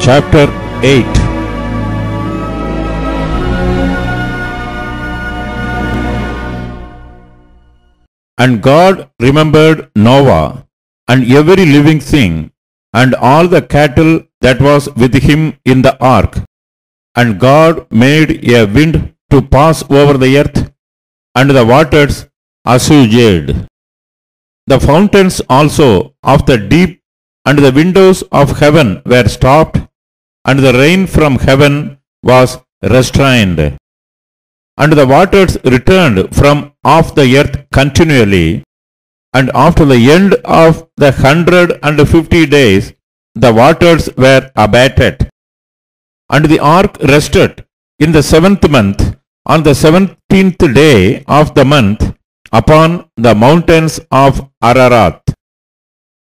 Chapter 8. And God remembered Noah and every living thing and all the cattle that was with him in the ark. And God made a wind to pass over the earth, and the waters assuaged. The fountains also of the deep and the windows of heaven were stopped, and the rain from heaven was restrained. And the waters returned from off the earth continually, and after the end of the 150 days, the waters were abated. And the ark rested in the 7th month, on the 17th day of the month, upon the mountains of Ararat.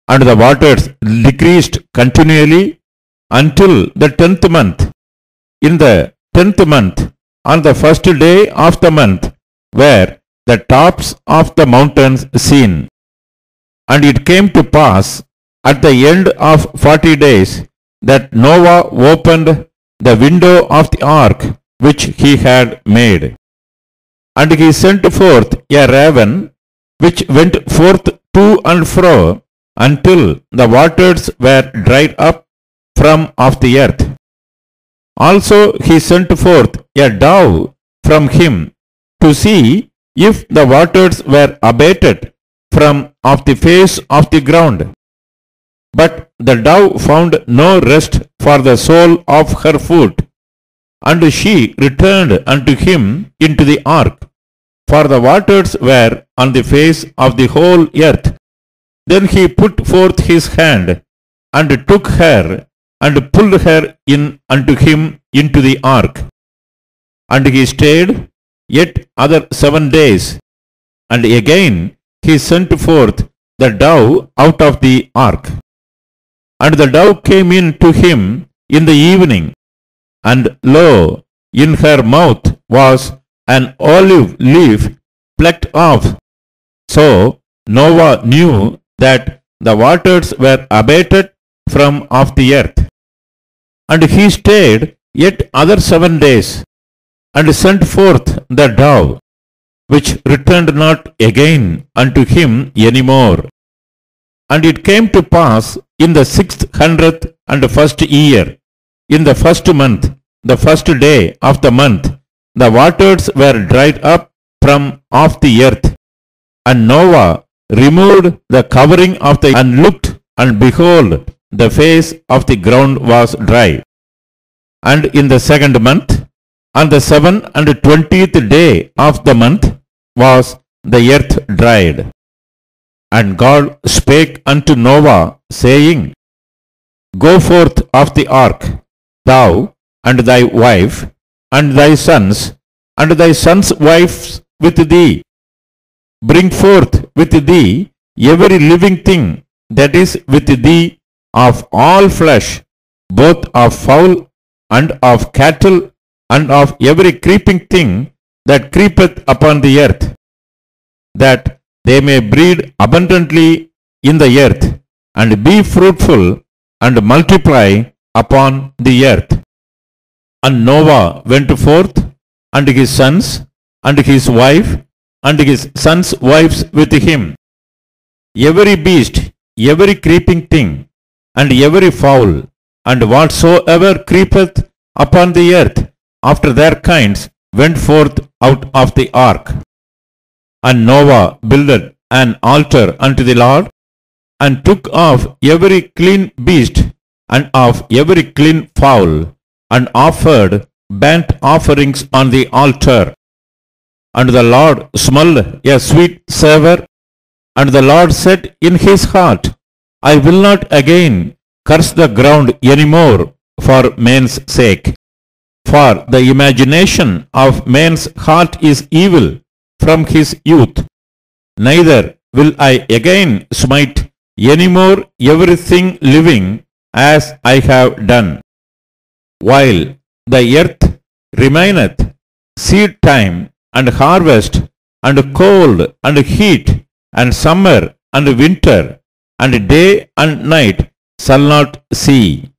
And the waters decreased continually until the 10th month. In the 10th month, on the first day of the month, were the tops of the mountains seen. And it came to pass at the end of 40 days that Noah opened the window of the ark which he had made. And he sent forth a raven which went forth to and fro until the waters were dried up from off the earth. Also he sent forth a dove from him to see if the waters were abated from off the face of the ground. But the dove found no rest for the sole of her foot, and she returned unto him into the ark, for the waters were on the face of the whole earth. Then he put forth his hand, and took her, and pulled her in unto him into the ark. And he stayed yet other 7 days, and again he sent forth the dove out of the ark. And the dove came in to him in the evening, and lo, in her mouth was an olive leaf plucked off. So Noah knew that the waters were abated from off the earth. And he stayed yet other 7 days, and sent forth the dove, which returned not again unto him any more. And it came to pass in the 601st year, in the 1st month, the 1st day of the month, the waters were dried up from off the earth. And Noah removed the covering of the and looked, and behold, the face of the ground was dry. And in the 2nd month, on the 27th day of the month, was the earth dried. And God spake unto Noah, saying, Go forth of the ark, thou, and thy wife, and thy sons, and thy sons' wives with thee. Bring forth with thee every living thing that is with thee of all flesh, both of fowl, and of cattle, and of every creeping thing that creepeth upon the earth, that they may breed abundantly in the earth, and be fruitful, and multiply upon the earth. And Noah went forth, and his sons, and his wife, and his sons' wives with him. Every beast, every creeping thing, and every fowl, and whatsoever creepeth upon the earth, after their kinds, went forth out of the ark. And Noah builded an altar unto the Lord, and took of every clean beast, and of every clean fowl, and offered burnt offerings on the altar. And the Lord smelled a sweet savour, and the Lord said in his heart, I will not again curse the ground any more for man's sake. For the imagination of man's heart is evil from his youth. Neither will I again smite any more everything living as I have done. While the earth remaineth, seed time and harvest, and cold and heat, and summer and winter, and day and night shall not see.